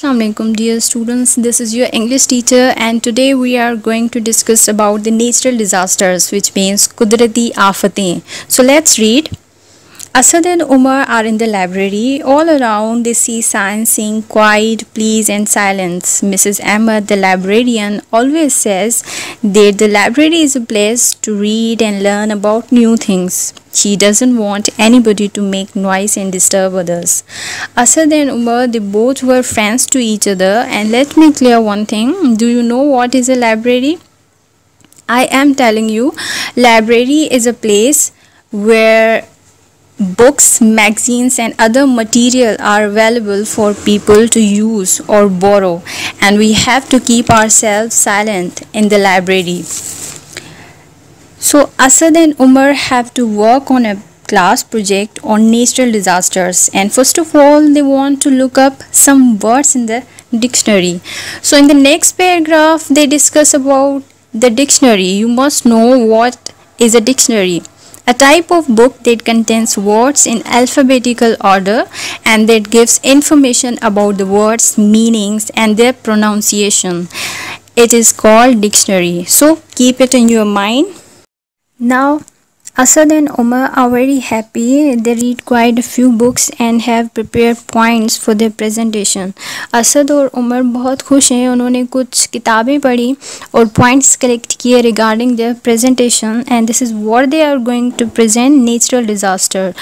Assalamualaikum dear students, this is your English teacher and today we are going to discuss about the natural disasters, which means Kudrati Aafatein. So let's read. Asad and Umar are in the library. All around they see signs saying quiet, please and silence. Mrs. Ahmed, the librarian, always says that the library is a place to read and learn about new things. She doesn't want anybody to make noise and disturb others. Asad and Umar, they both were friends to each other, and let me clear one thing. Do you know what is a library? I am telling you, library is a place where books, magazines and other material are available for people to use or borrow, and we have to keep ourselves silent in the library. So Asad and Umar have to work on a class project on natural disasters, and first of all they want to look up some words in the dictionary. So in the next paragraph they discuss about the dictionary. You must know what is a dictionary. A type of book that contains words in alphabetical order and that gives information about the words, meanings and their pronunciation. It is called dictionary. So keep it in your mind. Now Asad and Umar are very happy. They read quite a few books and have prepared points for their presentation. Asad और उमर बहुत खुश हैं. उन्होंने कुछ किताबें पढ़ी और points collect किए regarding their presentation, and this is what they are going to present: natural disaster.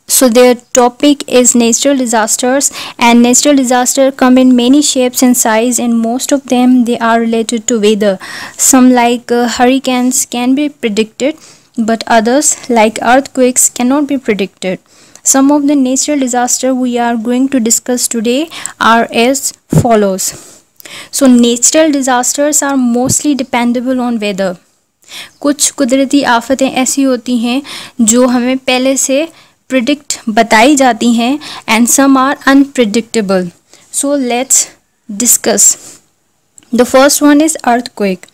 So their topic is natural disasters, and natural disasters come in many shapes and size, and most of them they are related to weather. Some like hurricanes can be predicted, but others like earthquakes cannot be predicted. Some of the natural disasters we are going to discuss today are as follows. So natural disasters are mostly dependable on weather. कुछ कुदरती आफतें ऐसी होती हैं जो हमें पहले से predict बताई जाती हैं, and some are unpredictable. So let's discuss. The first one is earthquake,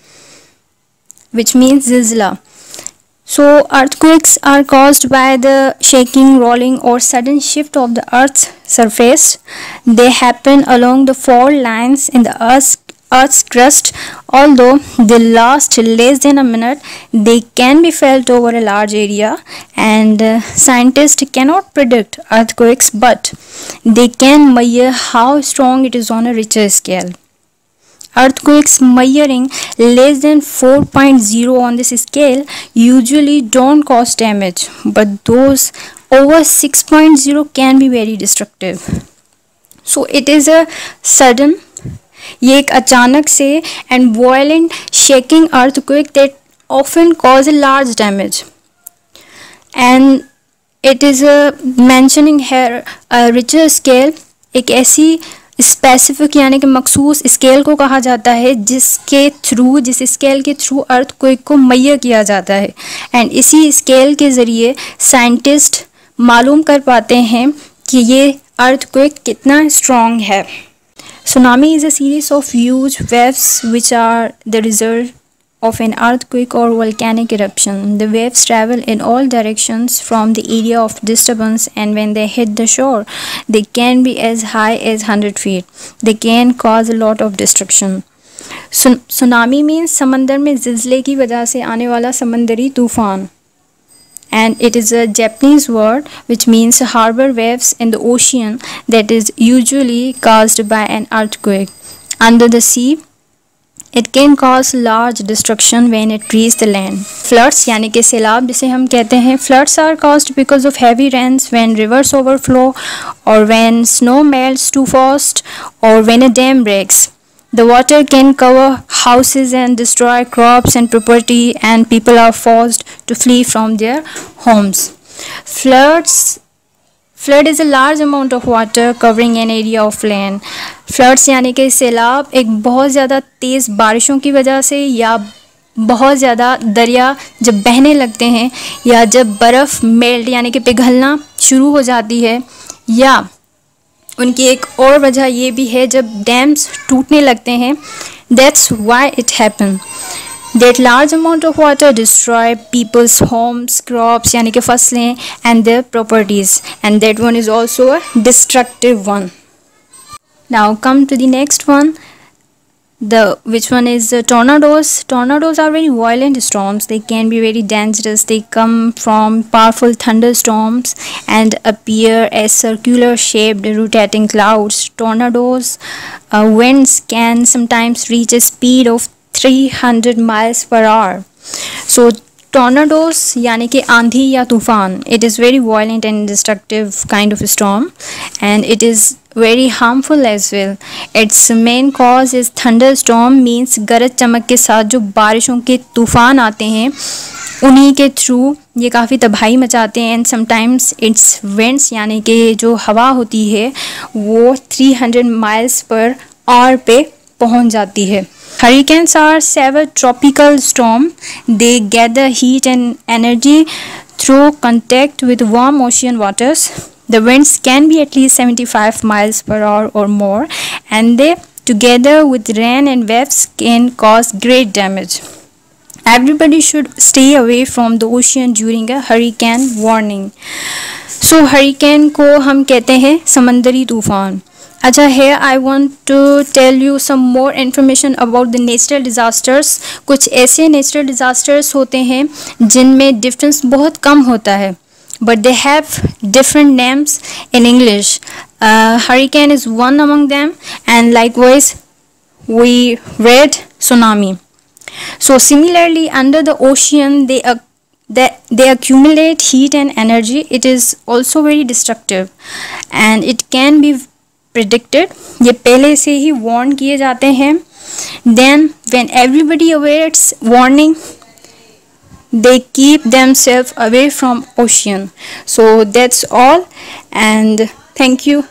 which means zilzala. So earthquakes are caused by the shaking, rolling or sudden shift of the earth's surface. They happen along the fault lines in the earth's crust. Although they last less than a minute, they can be felt over a large area, and scientists cannot predict earthquakes, but they can measure how strong it is on a richer scale. Earthquakes measuring less than 4.0 on this scale usually don't cause damage, but those over 6.0 can be very destructive. So it is a sudden, ये एक अचानक से and violent shaking earthquake that often cause a large damage, and it is a mentioning here a richer scale. एक ऐसी specific यानी कि मखसूस scale को कहा जाता है जिस स्केल के थ्रू अर्थक्वेक को मेजर किया जाता है, एंड इसी स्केल के ज़रिए साइंटिस्ट मालूम कर पाते हैं कि ये अर्थक्वेक कितना स्ट्रॉन्ग है. Tsunami is a series of huge waves which are the result of an earthquake or volcanic eruption. The waves travel in all directions from the area of disturbance, and when they hit the shore, they can be as high as 100 feet. They can cause a lot of destruction. Tsunami means समंदर में ज़िलज़ले की वजह से आने वाला समंदरी तूफान, and it is a Japanese word which means harbor waves in the ocean that is usually caused by an earthquake. Under the sea, it can cause large destruction when it reaches the land. Floods यानी कि सैलाब जिसे हम कहते हैं, floods are caused because of heavy rains, when rivers overflow, or when snow melts too fast, or when a dam breaks. The water can cover houses and destroy crops and property, and people are forced to flee from their homes. Flood is a large amount of water covering an area of land. Floods यानी कि सैलाब एक बहुत ज़्यादा तेज़ बारिशों की वजह से, या बहुत ज़्यादा दरिया जब बहने लगते हैं, या जब बर्फ़ मेल्ट यानी कि पिघलना शुरू हो जाती है, या उनकी एक और वजह ये भी है जब डैम्स टूटने लगते हैं. That's why it happened. That large amount of water destroy people's homes, crops यानी कि फसलें, and their properties, and that one is also a destructive one. Now come to the next one. Which one is tornadoes. Tornadoes are very violent storms. They can be very dangerous. They come from powerful thunderstorms and appear as circular shaped rotating clouds. Tornadoes winds can sometimes reach a speed of 300 miles per hour. So tornadoes यानी कि आंधी या तूफान, it is very violent and destructive kind of a storm, and it is very harmful as well. Its main cause is thunderstorm, means गरज चमक के साथ जो बारिशों के तूफान आते हैं उन्हीं के थ्रू ये काफ़ी तबाही मचाते हैं. एंड समटाइम्स इट्स विंड्स यानी कि जो हवा होती है वो 300 माइल्स पर आवर पे पहुंच जाती है. Hurricanes are severe tropical storm. They gather heat and energy through contact with warm ocean waters. The winds can be at least 75 miles per hour or more, and they, together with rain and waves, can cause great damage. Everybody should stay away from the ocean during a hurricane warning. So hurricane को हम कहते हैं समंदरी तूफान. अच्छा, here I want to tell you some more information about the natural disasters. कुछ ऐसे natural disasters होते हैं जिनमें डिफरेंस बहुत कम होता है, but they have different names in English. Hurricane is one among them, and likewise we read tsunami. So similarly, under the ocean they accumulate heat and energy. It is also very destructive, and it can be predicted. ये पहले से ही warn किए जाते हैं. Then when everybody awaits warning, they keep themselves away from ocean. So that's all, and thank you.